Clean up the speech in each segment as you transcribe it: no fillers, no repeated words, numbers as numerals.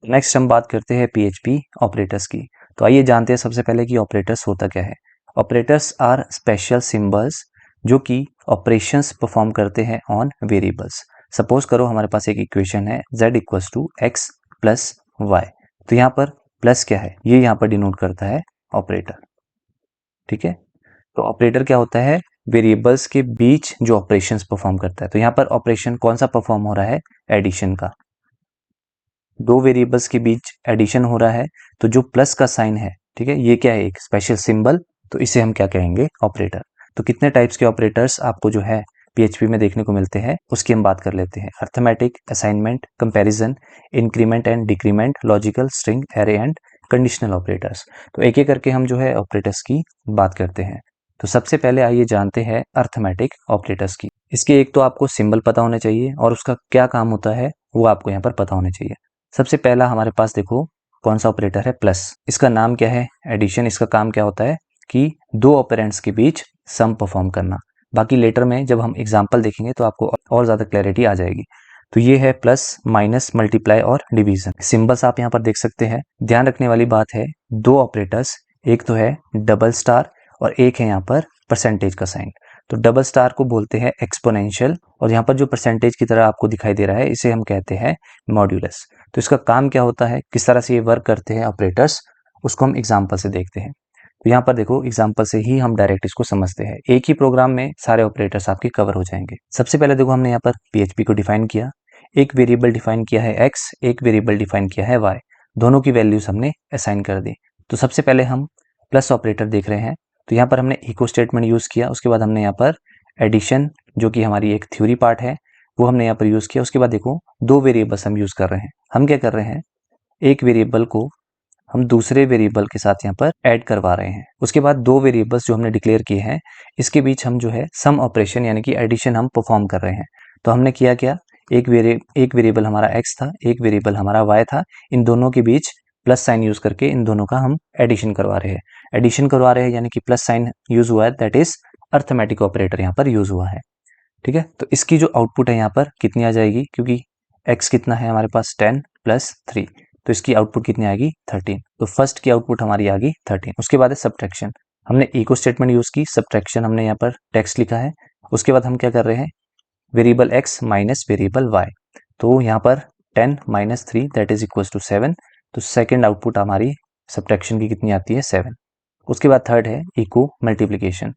Next हम बात करते हैं पीएचपी ऑपरेटर्स की। तो आइए जानते हैं सबसे पहले कि ऑपरेटर्स होता क्या है। ऑपरेटर्स आर स्पेशल सिंबल्स जो कि ऑपरेशंस परफॉर्म करते हैं ऑन वेरिएबल्स। सपोज करो हमारे पास एक इक्वेशन है z equals to x plus y. तो यहाँ पर प्लस क्या है, ये यहाँ पर डिनोट करता है ऑपरेटर। ठीक है, तो ऑपरेटर क्या होता है, वेरिएबल्स के बीच जो ऑपरेशंस परफॉर्म करता है। तो यहाँ पर ऑपरेशन कौन सा परफॉर्म हो रहा है, एडिशन का। दो वेरिएबल्स के बीच एडिशन हो रहा है, तो जो प्लस का साइन है, ठीक है, ये क्या है, एक स्पेशल सिंबल। तो इसे हम क्या कहेंगे, ऑपरेटर। तो कितने टाइप्स के ऑपरेटर्स आपको जो है पीएचपी में देखने को मिलते हैं, उसकी हम बात कर लेते हैं। Arithmetic, assignment, comparison, increment and decrement, logical, string, array and conditional operators. तो एक एक करके हम जो है ऑपरेटर्स की बात करते हैं। तो सबसे पहले आइए जानते हैं अर्थमेटिक ऑपरेटर्स की। इसके एक तो आपको सिंबल पता होने चाहिए और उसका क्या काम होता है वो आपको यहाँ पर पता होना चाहिए। सबसे पहला हमारे पास देखो कौन सा ऑपरेटर है, प्लस। इसका नाम क्या है, एडिशन। इसका काम क्या होता है कि दो ऑपरेंड्स के बीच सम परफॉर्म करना। बाकी लेटर में जब हम एग्जांपल देखेंगे तो आपको और ज्यादा क्लैरिटी आ जाएगी। तो ये है प्लस, माइनस, मल्टीप्लाई और डिवीजन। सिंबल्स आप यहाँ पर देख सकते हैं। ध्यान रखने वाली बात है, दो ऑपरेटर्स, एक तो है डबल स्टार और एक है यहाँ पर परसेंटेज का साइन। तो डबल स्टार को बोलते हैं एक्सपोनेंशियल और यहाँ पर जो परसेंटेज की तरह आपको दिखाई दे रहा है इसे हम कहते हैं मॉड्यूलस। तो इसका काम क्या होता है, किस तरह से ये वर्क करते हैं ऑपरेटर्स, उसको हम एग्जांपल से देखते हैं। तो यहाँ पर देखो एग्जांपल से ही हम डायरेक्ट इसको समझते हैं। एक ही प्रोग्राम में सारे ऑपरेटर्स आपके कवर हो जाएंगे। सबसे पहले देखो हमने यहाँ पर पीएचपी को डिफाइन किया। एक वेरिएबल डिफाइन किया है एक्स, एक वेरिएबल डिफाइन किया है वाई। दोनों की वैल्यूज हमने असाइन कर दी। तो सबसे पहले हम प्लस ऑपरेटर देख रहे हैं। तो यहाँ पर हमने इको स्टेटमेंट यूज किया। उसके बाद हमने यहाँ पर एडिशन, जो कि हमारी एक थ्योरी पार्ट है, वो हमने यहाँ पर यूज किया। उसके बाद देखो दो वेरिएबल्स हम यूज कर रहे हैं। हम क्या कर रहे हैं, एक वेरिएबल को हम दूसरे वेरिएबल के साथ यहाँ पर ऐड करवा रहे हैं। उसके बाद दो वेरिएबल्स जो हमने डिक्लेयर किए हैं, इसके बीच हम जो है सम ऑपरेशन यानी कि एडिशन हम परफॉर्म कर रहे हैं। तो हमने किया क्या, एक वेरिएबल हमारा एक्स था, एक वेरिएबल हमारा वाई था। इन दोनों के बीच प्लस साइन यूज करके इन दोनों का हम एडिशन करवा रहे हैं। एडिशन करवा रहे हैं यानी कि प्लस साइन यूज हुआ है, दैट इज अर्थमेटिक ऑपरेटर यहाँ पर यूज हुआ है। ठीक है, तो इसकी जो आउटपुट है यहाँ पर कितनी आ जाएगी, क्योंकि x कितना है हमारे पास 10 प्लस 3, तो इसकी आउटपुट कितनी आएगी 13। तो फर्स्ट की आउटपुट हमारी आ गई 13। उसके बाद है सब्ट्रैक्शन। हमने इको स्टेटमेंट यूज की, सब्ट्रैक्शन हमने यहाँ पर टेक्स्ट लिखा है। उसके बाद हम क्या कर रहे हैं, variable x minus variable y। तो यहाँ पर 10 minus 3 that is equal to 7। तो सेकेंड आउटपुट हमारी सब्ट्रैक्शन की कितनी आती है, 7। उसके बाद थर्ड है इको मल्टीप्लीकेशन।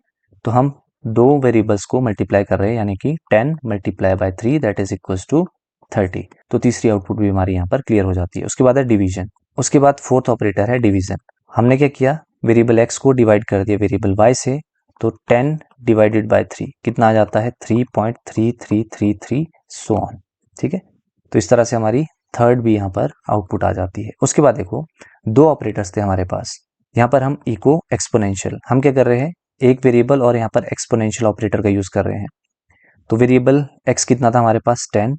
तो हम दो वेरिएबल्स को मल्टीप्लाई कर रहे हैं यानी कि 10 multiply by 3 that is equals to 30। तो तीसरी आउटपुट भी हमारी यहाँ पर क्लियर हो जाती है। उसके बाद है डिवीजन। उसके बाद फोर्थ ऑपरेटर है डिवीजन। हमने क्या किया, वेरिएबल एक्स को डिवाइड कर दिया वेरिएबल वाई से। तो 10 डिवाइडेड बाय 3 कितना आ जाता है, 3.3333 सो ऑन। ठीक है, तो इस तरह से हमारी थर्ड भी यहाँ पर आउटपुट आ जाती है। उसके बाद देखो दो ऑपरेटर्स थे हमारे पास। यहाँ पर हम इको एक्सपोनेंशियल, हम क्या कर रहे हैं, एक वेरिएबल और यहाँ पर एक्सपोनेंशियल ऑपरेटर का यूज कर रहे हैं। तो वेरिएबल x कितना था हमारे पास 10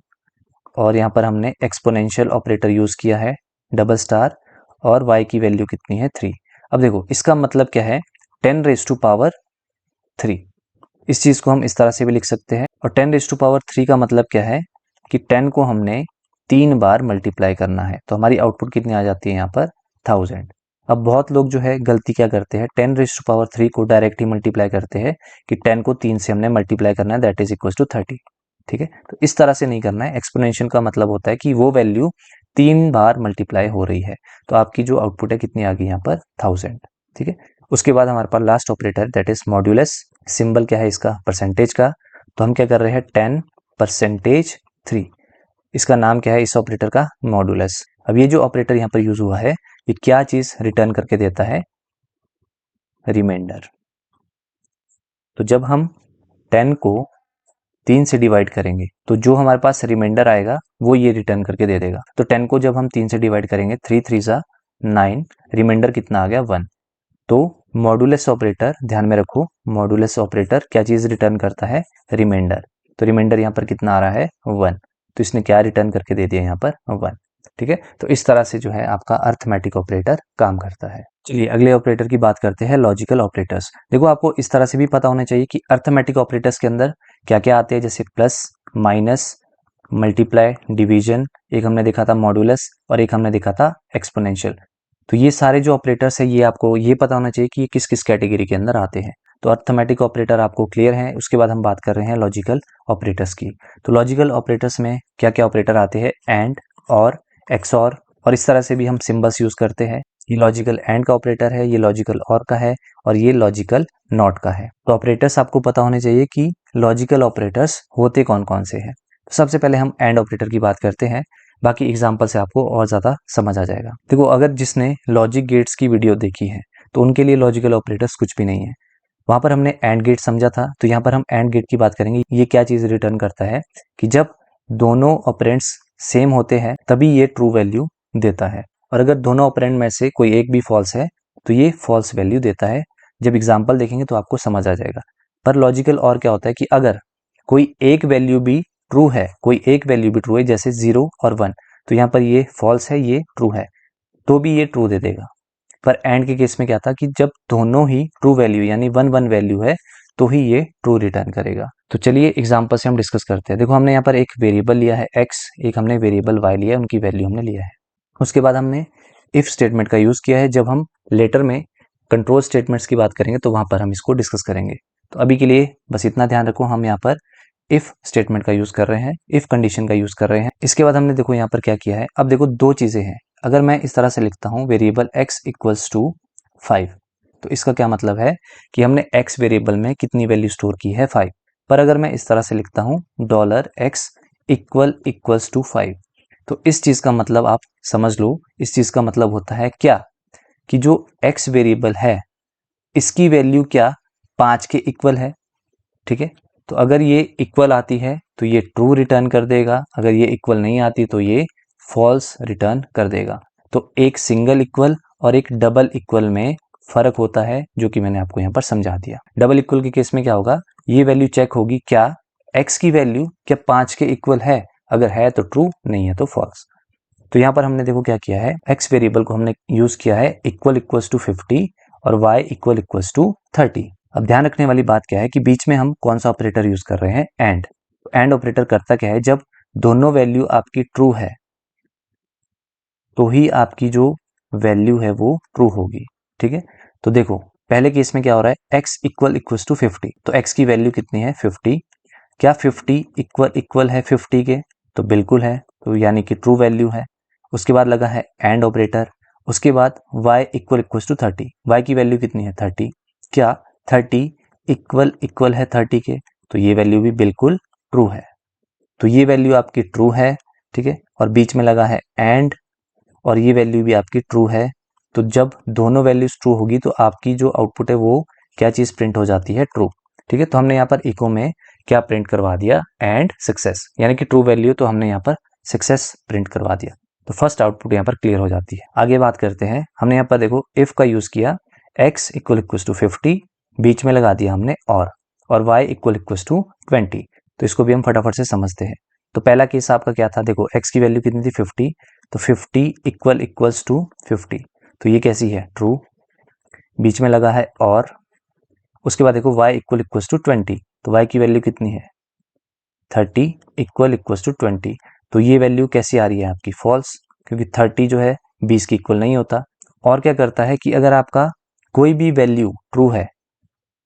और यहाँ पर हमने एक्सपोनेंशियल ऑपरेटर यूज किया है डबल स्टार और y की वैल्यू कितनी है 3। अब देखो इसका मतलब क्या है, 10 रेज टू पावर 3। इस चीज को हम इस तरह से भी लिख सकते हैं। और 10 रेज टू पावर 3 का मतलब क्या है कि 10 को हमने 3 बार मल्टीप्लाई करना है। तो हमारी आउटपुट कितनी आ जाती है यहाँ पर 1000। अब बहुत लोग जो है गलती क्या करते हैं, 10 रेज टू पावर 3 को डायरेक्ट ही मल्टीप्लाई करते हैं कि 10 को 3 से हमने मल्टीप्लाई करना है, दैट इज इक्वल टू 30। ठीक है, तो इस तरह से नहीं करना है। एक्सपोनेंशियल का मतलब होता है कि वो वैल्यू 3 बार मल्टीप्लाई हो रही है। तो आपकी जो आउटपुट है कितनी आ गई यहाँ पर 1000। ठीक है, उसके बाद हमारे पास last operator that is modulus. Symbol क्या है इसका, परसेंटेज का। तो हम क्या कर रहे हैं, 10 परसेंटेज 3। इसका नाम क्या है इस ऑपरेटर का, मॉड्यूलस। अब ये जो ऑपरेटर यहाँ पर यूज हुआ है, ये क्या चीज रिटर्न करके देता है, रिमाइंडर। तो जब हम 10 को 3 से डिवाइड करेंगे तो जो हमारे पास रिमाइंडर आएगा वो ये रिटर्न करके दे देगा। तो 10 को जब हम 3 से डिवाइड करेंगे, 3 3 सा 9, रिमाइंडर कितना आ गया 1। तो मॉड्यूलस ऑपरेटर, ध्यान में रखो, मॉड्यूलस ऑपरेटर क्या चीज रिटर्न करता है, रिमाइंडर। तो रिमाइंडर यहाँ पर कितना आ रहा है 1। तो इसने क्या रिटर्न करके दे दिया यहाँ पर 1। ठीक है, तो इस तरह से जो है आपका अर्थमेटिक ऑपरेटर काम करता है। चलिए अगले ऑपरेटर की बात करते हैं, लॉजिकल ऑपरेटर्स। देखो आपको इस तरह से भी पता होना चाहिए कि अर्थमेटिक ऑपरेटर्स के अंदर क्या क्या आते हैं, जैसे प्लस, माइनस, मल्टीप्लाई, डिवीजन, एक हमने देखा था मॉडुलस और एक हमने देखा था एक्सपोनेंशियल। तो ये सारे जो ऑपरेटर्स है ये आपको ये पता होना चाहिए कि ये किस किस कैटेगरी के अंदर आते हैं। तो अर्थमेटिक ऑपरेटर आपको क्लियर है। उसके बाद हम बात कर रहे हैं लॉजिकल ऑपरेटर्स की। तो लॉजिकल ऑपरेटर्स में क्या क्या ऑपरेटर आते हैं? एंड, और, एक्सऑर, और इस तरह से भी हम सिंबल्स यूज करते हैं। ये लॉजिकल एंड का ऑपरेटर है, ये लॉजिकल और का है, और ये लॉजिकल नॉट का है। तो ऑपरेटर्स आपको पता होने चाहिए कि लॉजिकल ऑपरेटर्स होते कौन कौन से हैं। तो सबसे पहले हम एंड ऑपरेटर की बात करते हैं, बाकी एग्जाम्पल से आपको और ज़्यादा समझ आ जाएगा। देखो, अगर जिसने लॉजिक गेट्स की वीडियो देखी है तो उनके लिए लॉजिकल ऑपरेटर्स कुछ भी नहीं है। वहाँ पर हमने एंड गेट समझा था, तो यहाँ पर हम एंड गेट की बात करेंगे। ये क्या चीज़ रिटर्न करता है कि जब दोनों ऑपरेंड्स सेम होते हैं तभी ये ट्रू वैल्यू देता है, और अगर दोनों ऑपरेंड में से कोई एक भी फॉल्स है तो ये फॉल्स वैल्यू देता है। जब एग्जाम्पल देखेंगे तो आपको समझ आ जाएगा। पर लॉजिकल और क्या होता है कि अगर कोई एक वैल्यू भी ट्रू है, कोई एक वैल्यू भी ट्रू है, जैसे 0 और 1, तो यहाँ पर ये फॉल्स है, ये ट्रू है, तो भी ये ट्रू दे देगा। पर एंड के केस में क्या था कि जब दोनों ही ट्रू वैल्यू यानी 1 1 वैल्यू है तो ही ये ट्रू रिटर्न करेगा। तो चलिए एग्जांपल से हम डिस्कस करते हैं। देखो, हमने यहाँ पर एक वेरिएबल लिया है x, एक हमने वेरिएबल y लिया है, उनकी वैल्यू हमने लिया है। उसके बाद हमने इफ स्टेटमेंट का यूज किया है। जब हम लेटर में कंट्रोल स्टेटमेंट्स की बात करेंगे तो वहां पर हम इसको डिस्कस करेंगे। तो अभी के लिए बस इतना ध्यान रखो, हम यहाँ पर इफ स्टेटमेंट का यूज कर रहे हैं, इफ कंडीशन का यूज कर रहे हैं। इसके बाद हमने देखो यहाँ पर क्या किया है। अब देखो, दो चीजें हैं। अगर मैं इस तरह से लिखता हूँ वेरिएबल x इक्वल्स टू 5, तो इसका क्या मतलब है कि हमने x वेरिएबल में कितनी वैल्यू स्टोर की है? 5। पर अगर मैं इस तरह से लिखता हूँ $x इक्वल्स टू 5, तो इस चीज का मतलब आप समझ लो, इस चीज का मतलब होता है क्या कि जो x वेरिएबल है इसकी वैल्यू क्या 5 के इक्वल है। ठीक है, तो अगर ये इक्वल आती है तो ये ट्रू रिटर्न कर देगा, अगर ये इक्वल नहीं आती तो ये फॉल्स रिटर्न कर देगा। तो एक सिंगल इक्वल और एक डबल इक्वल में फर्क होता है, जो कि मैंने आपको यहाँ पर समझा दिया। डबल इक्वल के केस में क्या होगा, ये वैल्यू चेक होगी क्या x की वैल्यू क्या 5 के इक्वल है, अगर है तो ट्रू, नहीं है तो फॉल्स। तो यहाँ पर हमने देखो क्या किया है, x वेरिएबल को हमने यूज किया है इक्वल इक्वल्स टू 50 और y इक्वल इक्वल्स टू 30। अब ध्यान रखने वाली बात क्या है कि बीच में हम कौन सा ऑपरेटर यूज कर रहे हैं? एंड। एंड ऑपरेटर करता क्या है, जब दोनों वैल्यू आपकी ट्रू है तो ही आपकी जो वैल्यू है वो ट्रू होगी। ठीक है, तो देखो पहले केस में क्या हो रहा है, x इक्वल इक्वल्स टू 50, तो x की वैल्यू कितनी है? 50। क्या 50 इक्वल इक्वल है 50 के? तो बिल्कुल है, तो यानी कि ट्रू वैल्यू है। उसके बाद लगा है एंड ऑपरेटर। उसके बाद y equal equals to 30, y की वैल्यू कितनी है? 30। क्या 30 इक्वल इक्वल है 30 के? तो ये वैल्यू भी बिल्कुल ट्रू है, तो ये वैल्यू आपकी ट्रू है। ठीक है, और बीच में लगा है एंड, और ये वैल्यू भी आपकी ट्रू है। तो जब दोनों वैल्यूज ट्रू होगी तो आपकी जो आउटपुट है वो क्या चीज प्रिंट हो जाती है? ट्रू। ठीक है, तो हमने यहाँ पर इको में क्या प्रिंट करवा दिया? एंड सक्सेस, यानी कि ट्रू वैल्यू, तो हमने यहाँ पर सक्सेस प्रिंट करवा दिया। तो फर्स्ट आउटपुट यहाँ पर क्लियर हो जाती है। आगे बात करते हैं। हमने यहाँ पर देखो इफ का यूज किया, x इक्वल इक्वल टू 50, बीच में लगा दिया हमने और y इक्वल इक्वल टू 20। तो इसको भी हम फटाफट से समझते हैं। तो पहला केस आपका क्या था? देखो x की वैल्यू कितनी थी? 50, तो 50 इक्वल इक्वल्स टू 50, तो ये कैसी है? ट्रू। बीच में लगा है और, उसके बाद देखो y इक्वल इक्वल्स टू 20, तो y की वैल्यू कितनी है? 30 इक्वल इक्वल्स टू 20, तो ये वैल्यू कैसी आ रही है आपकी? फॉल्स, क्योंकि 30 जो है 20 की इक्वल नहीं होता। और क्या करता है कि अगर आपका कोई भी वैल्यू ट्रू है,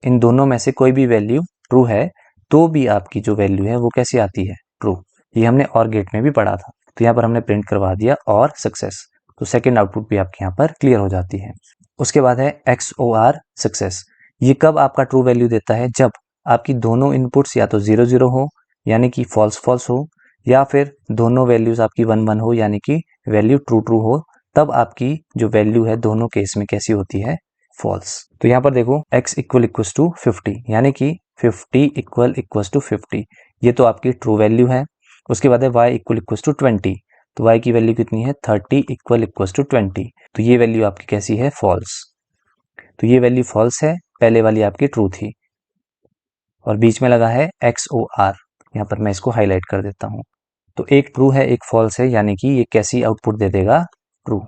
इन दोनों में से कोई भी वैल्यू ट्रू है, तो भी आपकी जो वैल्यू है वो कैसी आती है? ट्रू। ये हमने और गेट में भी पढ़ा था। तो यहाँ पर हमने प्रिंट करवा दिया और सक्सेस, तो सेकेंड आउटपुट भी आपके यहाँ पर क्लियर हो जाती है। उसके बाद है XOR सक्सेस। ये कब आपका ट्रू वैल्यू देता है? जब आपकी दोनों इनपुट्स या तो 0 0 हो यानी कि फॉल्स फॉल्स हो, या फिर दोनों वैल्यूज आपकी 1 1 हो यानी कि वैल्यू ट्रू ट्रू हो, तब आपकी जो वैल्यू है दोनों केस में कैसी होती है? फॉल्स। तो यहाँ पर देखो x इक्वल इक्वल टू 50, यानी कि 50 इक्वल इक्वल टू 50, ये तो आपकी ट्रू वैल्यू है। उसके बाद है y इक्वल इक्वल टू 20, तो y की वैल्यू कितनी है? 30 इक्वल इक्वल टू 20, तो ये वैल्यू आपकी कैसी है? फॉल्स। तो ये वैल्यू फॉल्स है, पहले वाली आपकी ट्रू थी। और बीच में लगा है XOR, यहाँ पर मैं इसको हाईलाइट कर देता हूँ। तो एक ट्रू है एक फॉल्स है, यानी कि ये कैसी आउटपुट दे देगा? ट्रू,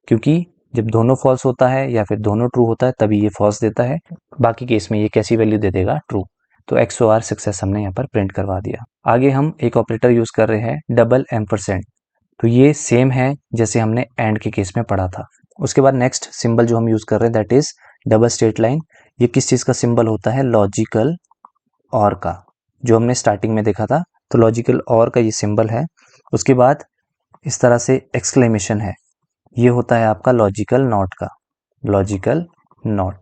क्योंकि जब दोनों फॉल्स होता है या फिर दोनों ट्रू होता है तभी ये फॉल्स देता है, बाकी केस में ये कैसी वैल्यू दे देगा? ट्रू। तो XOR सक्सेस हमने यहाँ पर प्रिंट करवा दिया। आगे हम एक ऑपरेटर यूज कर रहे हैं डबल एम्परसेंड। तो ये सेम है जैसे हमने एंड के केस में पढ़ा था। उसके बाद नेक्स्ट सिंबल जो हम यूज कर रहे हैं that is double straight line. ये किस चीज का सिंबल होता है? लॉजिकल और का, जो हमने स्टार्टिंग में देखा था। तो लॉजिकल और का ये सिंबल है। उसके बाद इस तरह से एक्सक्लेमेशन है, ये होता है आपका लॉजिकल नॉट का, लॉजिकल नॉट।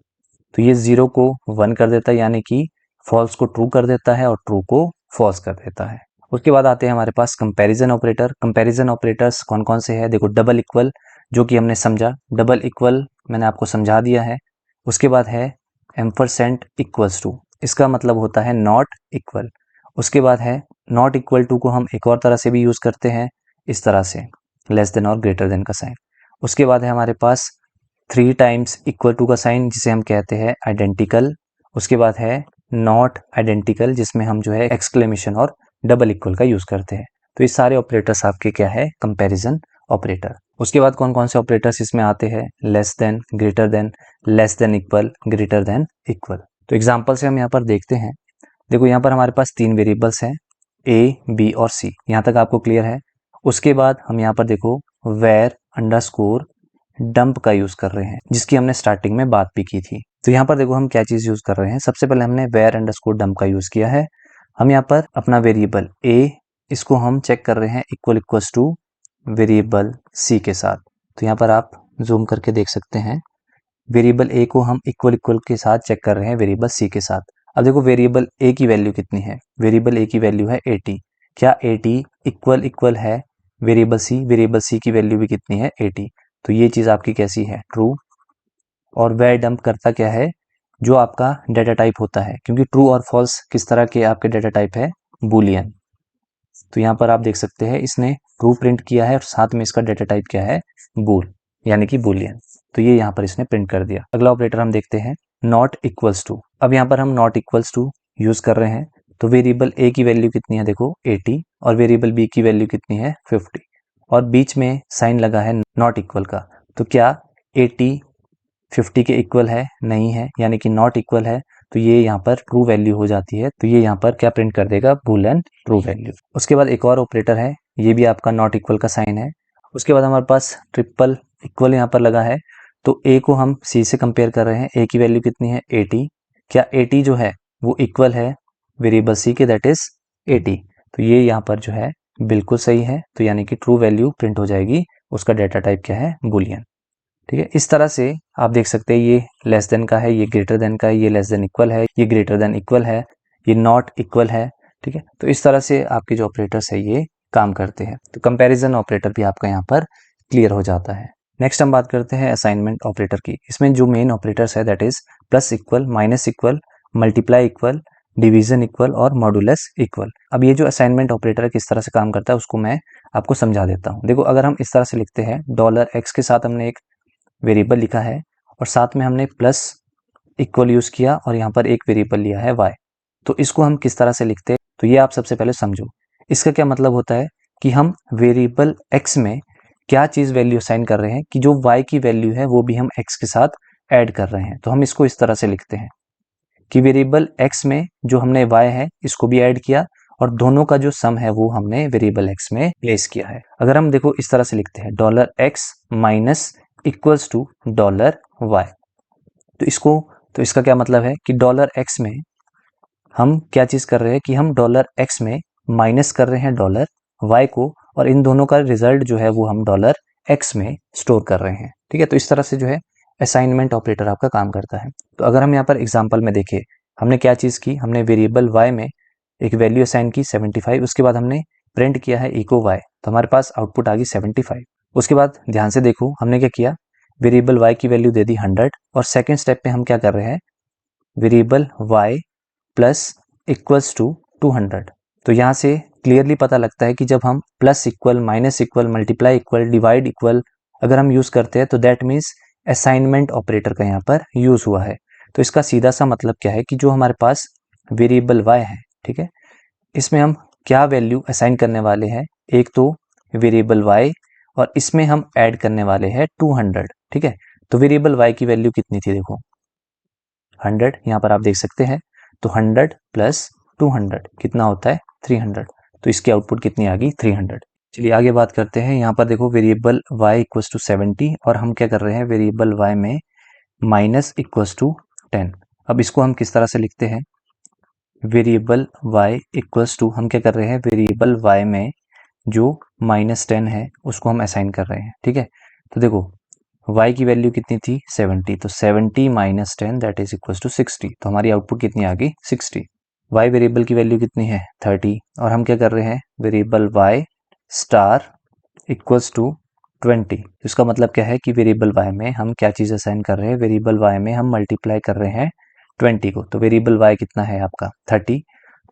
तो ये 0 को 1 कर देता है, यानी कि फॉल्स को ट्रू कर देता है और ट्रू को फॉल्स कर देता है। उसके बाद आते हैं हमारे पास कंपैरिजन ऑपरेटर। कंपैरिजन ऑपरेटर्स कौन कौन से हैं? देखो, डबल इक्वल जो कि हमने समझा, डबल इक्वल मैंने आपको समझा दिया है। उसके बाद है एम्परसेंट इक्वल्स टू, इसका मतलब होता है नॉट इक्वल। उसके बाद है नॉट इक्वल टू को हम एक और तरह से भी यूज करते हैं, इस तरह से, लेस देन और ग्रेटर देन का साइन। उसके बाद है हमारे पास 3 टाइम्स इक्वल टू का साइन, जिसे हम कहते हैं आइडेंटिकल। उसके बाद है नॉट आइडेंटिकल, जिसमें हम जो है एक्सक्लेमेशन और डबल इक्वल का यूज करते हैं। तो ये सारे ऑपरेटर्स आपके क्या है? Comparison operator. उसके बाद कौन कौन से ऑपरेटर्स इसमें आते हैं? Less than, greater than, less than equal, greater than equal. तो एग्जांपल से हम यहाँ पर देखते हैं। देखो, यहाँ पर हमारे पास 3 वेरिएबल्स हैं, ए, बी और सी। यहाँ तक आपको क्लियर है? उसके बाद हम यहाँ पर देखो वेर अंडरस्कोर डंप का यूज कर रहे हैं, जिसकी हमने स्टार्टिंग में बात भी की थी। तो यहाँ पर देखो हम क्या चीज यूज कर रहे हैं। सबसे पहले हमने वेर अंडरस्कोर डंप का यूज किया है। हम यहाँ पर अपना वेरिएबल ए, इसको हम चेक कर रहे हैं equal equals to variable C के साथ। तो यहाँ पर आप जूम करके देख सकते हैं, वेरिएबल ए को हम इक्वल इक्वल के साथ चेक कर रहे हैं वेरिएबल सी के साथ। अब देखो वेरिएबल ए की वैल्यू कितनी है? वेरिएबल ए की वैल्यू है 80। क्या 80 इक्वल इक्वल है वेरिएबल सी? वेरिएबल सी की वैल्यू भी कितनी है? 80। तो ये चीज आपकी कैसी है? ट्रू। और वेर डंप करता क्या है? जो आपका डेटा टाइप होता है, क्योंकि ट्रू और फॉल्स किस तरह के आपके डेटा टाइप है? बूलियन। तो यहाँ पर आप देख सकते हैं इसने ट्रू प्रिंट किया है और साथ में इसका डेटा टाइप क्या है? बूल, यानी कि बूलियन। तो ये यहाँ पर इसने प्रिंट कर दिया। अगला ऑपरेटर हम देखते हैं नॉट इक्वल्स टू। अब यहाँ पर हम नॉट इक्वल्स टू यूज कर रहे हैं। तो वेरिएबल ए की वैल्यू कितनी है? देखो 80, और वेरिएबल बी की वैल्यू कितनी है? 50, और बीच में साइन लगा है नॉट इक्वल का। तो क्या 80 50 के इक्वल है? नहीं है, यानी कि नॉट इक्वल है। तो ये यहाँ पर ट्रू वैल्यू हो जाती है। तो ये यहाँ पर क्या प्रिंट कर देगा? Boolean true value. उसके बाद एक और ऑपरेटर है, ये भी आपका नॉट इक्वल का साइन है। उसके बाद हमारे पास ट्रिपल इक्वल यहाँ पर लगा है। तो ए को हम सी से कंपेयर कर रहे हैं। ए की वैल्यू कितनी है? 80। क्या 80 जो है वो इक्वल है वेरिएबल सी के, दैट इज 80। तो ये यहाँ पर जो है बिल्कुल सही है। तो यानी कि ट्रू वैल्यू प्रिंट हो जाएगी। उसका डेटा टाइप क्या है? बूलियन। ठीक है, इस तरह से आप देख सकते हैं ये लेस देन का है, ये ग्रेटर देन का है, ये लेस देन इक्वल है, ये ग्रेटर देन इक्वल है, ये नॉट इक्वल है। ठीक है, तो इस तरह से आपके जो ऑपरेटर्स है ये काम करते हैं। तो कंपैरिजन ऑपरेटर भी आपका यहाँ पर क्लियर हो जाता है। नेक्स्ट हम बात करते हैं असाइनमेंट ऑपरेटर की। इसमें जो मेन ऑपरेटर्स है that is plus equal, minus equal, multiply equal, division equal और मॉडुलस इक्वल। अब ये जो असाइनमेंट ऑपरेटर किस तरह से काम करता है उसको मैं आपको समझा देता हूँ। देखो, अगर हम इस तरह से लिखते हैं, $x के साथ हमने एक वेरिएबल लिखा है और साथ में हमने प्लस इक्वल यूज किया और यहाँ पर एक वेरिएबल लिया है y। तो इसको हम किस तरह से लिखते हैं? तो ये आप सबसे पहले समझो। इसका क्या मतलब होता है कि हम वेरिएबल x में क्या चीज वैल्यू असाइन कर रहे हैं कि जो y की वैल्यू है वो भी हम x के साथ ऐड कर रहे हैं। तो हम इसको इस तरह से लिखते हैं कि वेरिएबल x में जो हमने y है इसको भी ऐड किया और दोनों का जो सम है वो हमने वेरिएबल x में प्लेस किया है। अगर हम देखो इस तरह से लिखते हैं $x minus equals to $y। तो इसका क्या मतलब है कि $x में हम क्या चीज कर रहे हैं कि हम $x में माइनस कर रहे हैं $y को, और इन दोनों का रिजल्ट जो है वो हम $x में स्टोर कर रहे हैं। ठीक है, तो इस तरह से जो है असाइनमेंट ऑपरेटर आपका काम करता है। तो अगर हम यहाँ पर एग्जाम्पल में देखें, हमने क्या चीज की? हमने वेरिएबल y में एक वैल्यू असाइन की 75, उसके बाद हमने प्रिंट किया है इको y, तो हमारे पास आउटपुट आ गई 75। उसके बाद ध्यान से देखो हमने क्या किया, वेरिएबल y की वैल्यू दे दी 100 और सेकेंड स्टेप पे हम क्या कर रहे हैं, variable y plus equals to 200। तो यहाँ से क्लियरली पता लगता है कि जब हम plus equal, minus equal, multiply equal, divide equal अगर हम यूज करते हैं तो दैट मीन्स असाइनमेंट ऑपरेटर का यहाँ पर यूज हुआ है। तो इसका सीधा सा मतलब क्या है कि जो हमारे पास वेरिएबल y है, ठीक है, इसमें हम क्या वैल्यू असाइन करने वाले हैं? एक तो वेरिएबल y और इसमें हम ऐड करने वाले हैं 200। ठीक है, तो वेरिएबल y की वैल्यू कितनी थी? देखो 100, यहाँ पर आप देख सकते हैं। तो 100 प्लस 200 कितना होता है 300। तो इसकी आउटपुट कितनी आ गई 300। चलिए आगे बात करते हैं। यहाँ पर देखो वेरिएबल y इक्वल्स टू 70 और हम क्या कर रहे हैं वेरिएबल y में माइनस इक्वल्स टू 10। अब इसको हम किस तरह से लिखते हैं, वेरिएबल y इक्वल्स टू हम क्या कर रहे हैं वेरिएबल y में जो -10 है उसको हम असाइन कर रहे हैं। ठीक है, तो देखो y की वैल्यू कितनी थी 70, तो 70 minus 10 that is equals to 60। तो हमारी आउटपुट कितनी आ गई 60। y वेरिएबल की वैल्यू कितनी है 30 और हम क्या कर रहे हैं variable y star equals to 20। इसका मतलब क्या है कि वेरिएबल y में हम क्या चीज़ असाइन कर रहे हैं, वेरिएबल y में हम मल्टीप्लाई कर रहे हैं 20 को। तो वेरिएबल y कितना है आपका 30,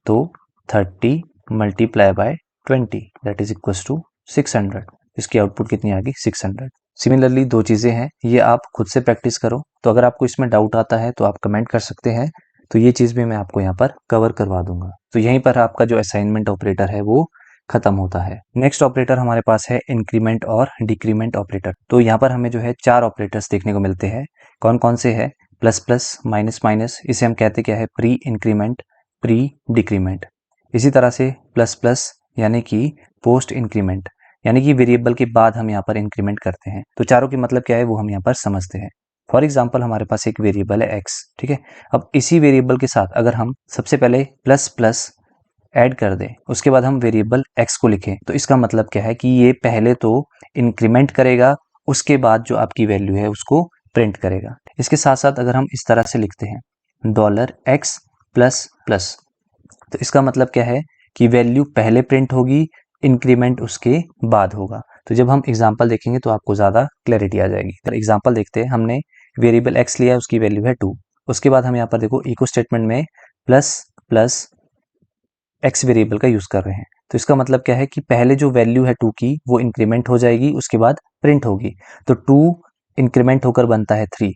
तो 30 multiply by 20 that is equals to 600। इसकी आउटपुट कितनी आ गई 600। सिमिलरली दो चीज़ें हैं, ये आप खुद से प्रैक्टिस करो। तो अगर आपको इसमें डाउट आता है तो आप कमेंट कर सकते हैं, तो ये चीज़ भी मैं आपको यहाँ पर कवर करवा दूंगा। तो यहीं पर आपका जो असाइनमेंट ऑपरेटर है वो खत्म होता है। नेक्स्ट ऑपरेटर हमारे पास है इंक्रीमेंट और डिक्रीमेंट ऑपरेटर। तो यहाँ पर हमें जो है 4 ऑपरेटर्स देखने को मिलते हैं। कौन कौन से है, प्लस प्लस, माइनस माइनस, इसे हम कहते क्या है प्री इंक्रीमेंट, प्री डिक्रीमेंट। इसी तरह से प्लस प्लस यानी कि पोस्ट इंक्रीमेंट, यानी कि वेरिएबल के बाद हम यहाँ पर इंक्रीमेंट करते हैं। तो चारों के मतलब क्या है वो हम यहाँ पर समझते हैं। फॉर एग्जाम्पल हमारे पास एक वेरिएबल है x, ठीक है। अब इसी वेरिएबल के साथ अगर हम सबसे पहले प्लस प्लस ऐड कर दें, उसके बाद हम वेरिएबल x को लिखें, तो इसका मतलब क्या है कि ये पहले तो इंक्रीमेंट करेगा, उसके बाद जो आपकी वैल्यू है उसको प्रिंट करेगा। इसके साथ साथ अगर हम इस तरह से लिखते हैं $x प्लस प्लस, तो इसका मतलब क्या है कि वैल्यू पहले प्रिंट होगी, इंक्रीमेंट उसके बाद होगा। तो जब हम एग्जांपल देखेंगे तो आपको ज़्यादा क्लैरिटी आ जाएगी। तो एग्जांपल देखते हैं, हमने वेरिएबल x लिया है, उसकी वैल्यू है 2। उसके बाद हम यहाँ पर देखो इको स्टेटमेंट में प्लस प्लस x वेरिएबल का यूज़ कर रहे हैं। तो इसका मतलब क्या है कि पहले जो वैल्यू है 2 की वो इंक्रीमेंट हो जाएगी, उसके बाद प्रिंट होगी। तो 2 इंक्रीमेंट होकर बनता है 3,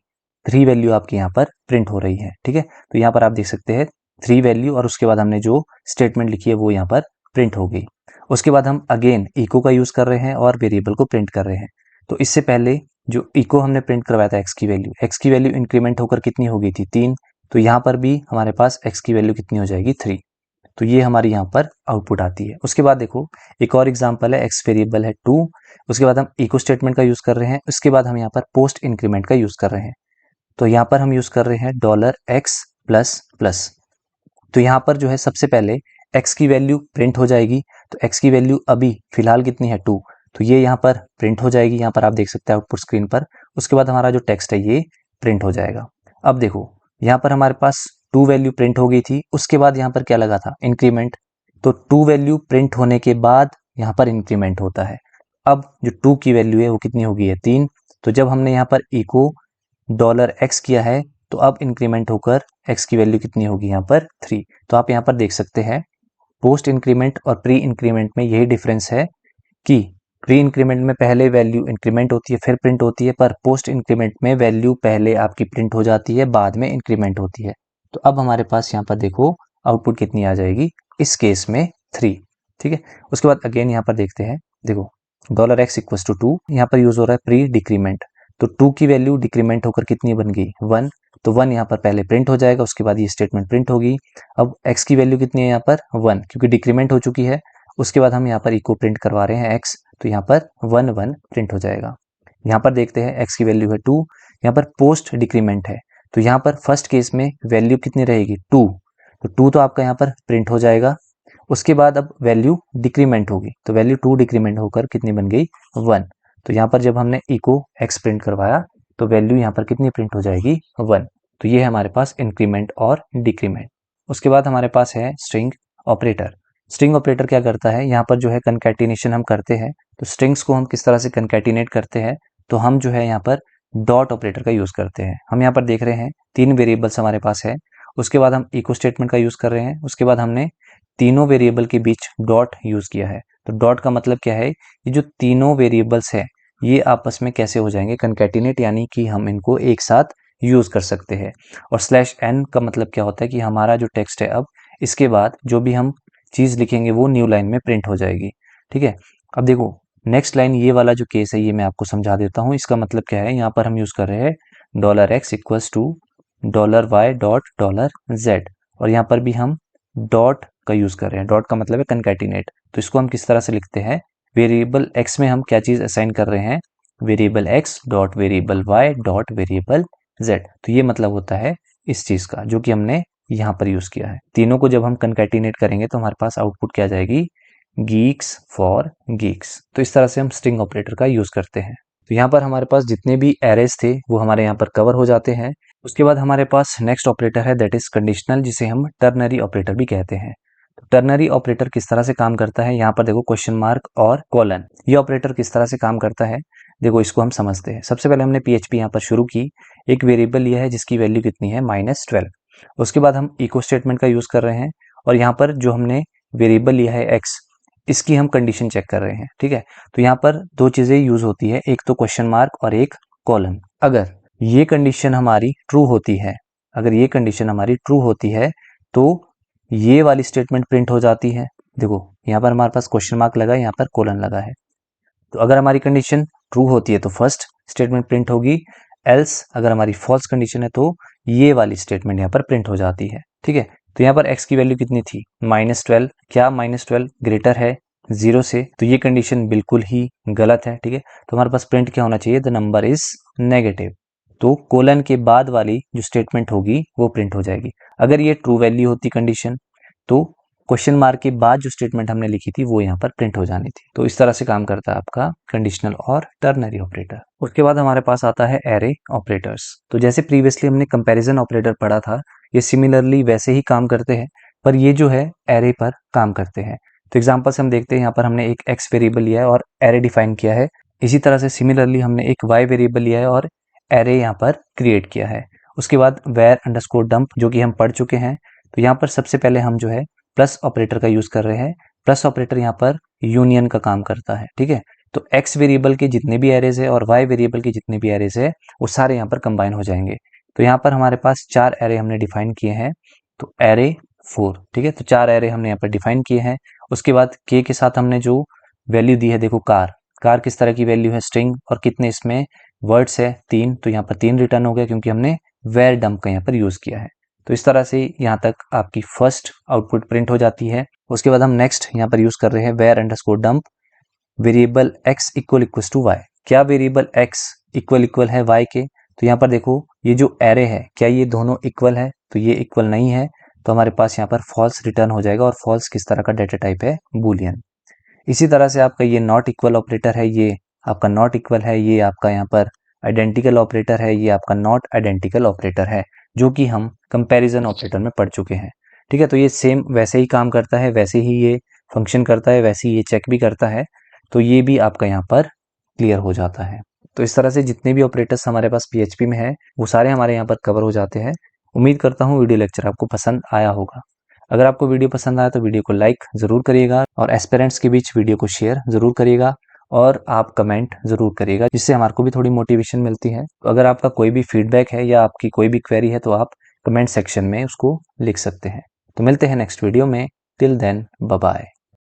3 वैल्यू आपकी यहाँ पर प्रिंट हो रही है। ठीक है, तो यहाँ पर आप देख सकते हैं 3 वैल्यू और उसके बाद हमने जो स्टेटमेंट लिखी है वो यहाँ पर प्रिंट हो गई। उसके बाद हम अगेन इको का यूज़ कर रहे हैं और वेरिएबल को प्रिंट कर रहे हैं। तो इससे पहले जो इको हमने प्रिंट करवाया था x की वैल्यू इंक्रीमेंट होकर कितनी हो गई थी 3। तो यहाँ पर भी हमारे पास x की वैल्यू कितनी हो जाएगी 3। तो ये हमारी यहाँ पर आउटपुट आती है। उसके बाद देखो एक और एग्जांपल है, x वेरिएबल है 2, उसके बाद हम इको स्टेटमेंट का यूज़ कर रहे हैं, उसके बाद हम यहाँ पर पोस्ट इंक्रीमेंट का यूज़ कर रहे हैं। तो यहाँ पर हम यूज़ कर रहे हैं $x प्लस प्लस। तो यहाँ पर जो है सबसे पहले x की वैल्यू प्रिंट हो जाएगी। तो x की वैल्यू अभी फिलहाल कितनी है 2, तो ये यहाँ पर प्रिंट हो जाएगी, यहाँ पर आप देख सकते हैं आउटपुट स्क्रीन पर। उसके बाद हमारा जो टेक्स्ट है ये प्रिंट हो जाएगा। अब देखो यहाँ पर हमारे पास 2 वैल्यू प्रिंट हो गई थी, उसके बाद यहाँ पर क्या लगा था इंक्रीमेंट। तो 2 वैल्यू प्रिंट होने के बाद यहाँ पर इंक्रीमेंट होता है। अब जो 2 की वैल्यू है वो कितनी हो गई है 3। तो जब हमने यहाँ पर इको $x किया है तो अब इंक्रीमेंट होकर x की वैल्यू कितनी होगी यहाँ पर 3। तो आप यहाँ पर देख सकते हैं पोस्ट इंक्रीमेंट और प्री इंक्रीमेंट में यही डिफरेंस है कि प्री इंक्रीमेंट में पहले वैल्यू इंक्रीमेंट होती है फिर प्रिंट होती है, पर पोस्ट इंक्रीमेंट में वैल्यू पहले आपकी प्रिंट हो जाती है बाद में इंक्रीमेंट होती है। तो अब हमारे पास यहाँ पर देखो आउटपुट कितनी आ जाएगी इस केस में 3। ठीक है, उसके बाद अगेन यहाँ पर देखते हैं, देखो $x इक्वल्स टू 2, यहाँ पर यूज हो रहा है प्री डिक्रीमेंट। तो 2 की वैल्यू डिक्रीमेंट होकर कितनी बन गई 1। तो 1 यहाँ पर पहले प्रिंट हो जाएगा, उसके बाद ये स्टेटमेंट प्रिंट होगी। अब x की वैल्यू कितनी है यहाँ पर 1, क्योंकि डिक्रीमेंट हो चुकी है। उसके बाद हम यहाँ पर इको प्रिंट करवा रहे हैं x, तो यहाँ पर 1 1 प्रिंट हो जाएगा। यहाँ पर देखते हैं x की वैल्यू है 2, यहाँ पर पोस्ट डिक्रीमेंट है। तो यहाँ पर फर्स्ट केस में वैल्यू कितनी रहेगी 2, तो 2 तो आपका यहाँ पर प्रिंट हो जाएगा। उसके बाद अब वैल्यू डिक्रीमेंट होगी, तो वैल्यू 2 डिक्रीमेंट होकर कितनी बन गई 1। तो यहाँ पर जब हमने इको x प्रिंट करवाया तो वैल्यू यहाँ पर कितनी प्रिंट हो जाएगी 1। तो ये है हमारे पास इंक्रीमेंट और डिक्रीमेंट। उसके बाद हमारे पास है स्ट्रिंग ऑपरेटर। स्ट्रिंग ऑपरेटर क्या करता है, यहाँ पर जो है कंकैटिनेशन हम करते हैं। तो स्ट्रिंग्स को हम किस तरह से कंकैटिनेट करते हैं, तो हम जो है यहाँ पर डॉट ऑपरेटर का यूज़ करते हैं। हम यहाँ पर देख रहे हैं 3 वेरिएबल्स हमारे पास है, उसके बाद हम इको स्टेटमेंट का यूज़ कर रहे हैं, उसके बाद हमने तीनों वेरिएबल के बीच डॉट यूज़ किया है। तो डॉट का मतलब क्या है, ये जो तीनों वेरिएबल्स है ये आपस में कैसे हो जाएंगे कंकैटिनेट, यानी कि हम इनको एक साथ यूज़ कर सकते हैं। और /n का मतलब क्या होता है कि हमारा जो टेक्स्ट है अब इसके बाद जो भी हम चीज़ लिखेंगे वो न्यू लाइन में प्रिंट हो जाएगी। ठीक है, अब देखो नेक्स्ट लाइन ये वाला जो केस है ये मैं आपको समझा देता हूँ। इसका मतलब क्या है, यहाँ पर हम यूज़ कर रहे हैं $x equals to $y dot $z, और यहाँ पर भी हम डॉट का यूज़ कर रहे हैं। डॉट का मतलब है कंकैटिनेट। तो इसको हम किस तरह से लिखते हैं, वेरिएबल x में हम क्या चीज़ असाइन कर रहे हैं, variable x dot variable y dot variable z। तो ये मतलब होता है इस चीज़ का, जो कि हमने यहाँ पर यूज़ किया है। तीनों को जब हम कंकैटिनेट करेंगे तो हमारे पास आउटपुट क्या आ जाएगी, गीक्स फॉर गीक्स। तो इस तरह से हम स्ट्रिंग ऑपरेटर का यूज़ करते हैं। तो यहाँ पर हमारे पास जितने भी एरेज थे वो हमारे यहाँ पर कवर हो जाते हैं। उसके बाद हमारे पास नेक्स्ट ऑपरेटर है, दैट इज कंडीशनल, जिसे हम टर्नरी ऑपरेटर भी कहते हैं। तो टर्नरी ऑपरेटर किस तरह से काम करता है, यहाँ पर देखो क्वेश्चन मार्क और कॉलन, ये ऑपरेटर किस तरह से काम करता है, देखो इसको हम समझते हैं। सबसे पहले हमने PHP यहाँ पर शुरू की, एक वेरिएबल लिया है जिसकी वैल्यू कितनी है, -12। उसके बाद हम इको स्टेटमेंट का यूज़ कर रहे हैं, और यहाँ पर जो हमने वेरिएबल लिया है x, इसकी हम कंडीशन चेक कर रहे हैं, ठीक है। तो यहाँ पर दो चीज़ें यूज़ होती है, एक तो क्वेश्चन मार्क और एक कॉलन। अगर ये कंडीशन हमारी ट्रू होती है, अगर ये कंडीशन हमारी ट्रू होती है तो ये वाली स्टेटमेंट प्रिंट हो जाती है। देखो यहाँ पर हमारे पास क्वेश्चन मार्क लगा है, यहाँ पर कोलन लगा है। तो अगर हमारी कंडीशन ट्रू होती है तो फर्स्ट स्टेटमेंट प्रिंट होगी, एल्स अगर हमारी फॉल्स कंडीशन है तो ये वाली स्टेटमेंट यहाँ पर प्रिंट हो जाती है, ठीक है। तो यहाँ पर x की वैल्यू कितनी थी, -12। क्या -12 ग्रेटर है 0 से, तो ये कंडीशन बिल्कुल ही गलत है, ठीक है। तो हमारे पास प्रिंट क्या होना चाहिए, द नंबर इज नेगेटिव। तो कोलन के बाद वाली जो स्टेटमेंट होगी वो प्रिंट हो जाएगी। अगर ये ट्रू वैल्यू होती कंडीशन, तो क्वेश्चन मार्क के बाद जो स्टेटमेंट हमने लिखी थी वो यहाँ पर प्रिंट हो जानी थी। तो इस तरह से काम करता है आपका कंडीशनल और टर्नरी ऑपरेटर। उसके बाद हमारे पास आता है एरे ऑपरेटर्स। तो जैसे प्रीवियसली हमने कंपैरिजन ऑपरेटर पढ़ा था, ये सिमिलरली वैसे ही काम करते हैं, पर ये जो है एरे पर काम करते हैं। तो एग्जाम्पल्स हम देखते हैं, यहाँ पर हमने एक x वेरिएबल लिया है और एरे डिफाइन किया है। इसी तरह से सिमिलरली हमने एक y वेरिएबल लिया है और एरे यहाँ पर क्रिएट किया है। उसके बाद वेयर अंडरस्कोर डंप, जो कि हम पढ़ चुके हैं। तो यहाँ पर सबसे पहले हम जो है प्लस ऑपरेटर का यूज कर रहे हैं। प्लस ऑपरेटर यहाँ पर यूनियन का काम करता है, ठीक है। तो x वेरिएबल के जितने भी एरेज है और y वेरिएबल के जितने भी एरेज है वो सारे यहाँ पर कंबाइन हो जाएंगे। तो यहाँ पर हमारे पास 4 एरे हमने डिफाइन किए हैं। तो एरे 4, ठीक है। तो 4 एरे हमने यहाँ पर डिफाइन किए हैं। उसके बाद के साथ हमने जो वैल्यू दी है, देखो कार किस तरह की वैल्यू है, स्ट्रिंग, और कितने इसमें वर्ड्स है 3। तो यहाँ पर 3 रिटर्न हो गया क्योंकि हमने वेयर डंप का यहाँ पर यूज किया है। तो इस तरह से यहाँ तक आपकी फर्स्ट आउटपुट प्रिंट हो जाती है। उसके बाद हम नेक्स्ट यहाँ पर यूज कर रहे हैं where underscore dump variable x equal to y। क्या वेरिएबल x इक्वल है y के, तो यहाँ पर देखो ये जो एरे है क्या ये दोनों इक्वल है, तो ये इक्वल नहीं है। तो हमारे पास यहाँ पर फॉल्स रिटर्न हो जाएगा, और फॉल्स किस तरह का डेटा टाइप है, बूलियन। इसी तरह से आपका ये नॉट इक्वल ऑपरेटर है, ये आपका नॉट इक्वल है। ये आपका यहाँ पर आइडेंटिकल ऑपरेटर है, ये आपका नॉट आइडेंटिकल ऑपरेटर है, जो कि हम कंपैरिजन ऑपरेटर में पढ़ चुके हैं, ठीक है। तो ये सेम वैसे ही काम करता है, वैसे ही ये फंक्शन करता है, वैसे ही ये चेक भी करता है। तो ये भी आपका यहाँ पर क्लियर हो जाता है। तो इस तरह से जितने भी ऑपरेटर्स हमारे पास PHP में है वो सारे हमारे यहाँ पर कवर हो जाते हैं। उम्मीद करता हूँ वीडियो लेक्चर आपको पसंद आया होगा। अगर आपको वीडियो पसंद आया तो वीडियो को लाइक ज़रूर करिएगा, और एस्पिरेंट्स के बीच वीडियो को शेयर ज़रूर करिएगा, और आप कमेंट ज़रूर करिएगा, जिससे हमारे को भी थोड़ी मोटिवेशन मिलती है। तो अगर आपका कोई भी फीडबैक है या आपकी कोई भी क्वेरी है तो आप कमेंट सेक्शन में उसको लिख सकते हैं। तो मिलते हैं नेक्स्ट वीडियो में। Till then bye bye.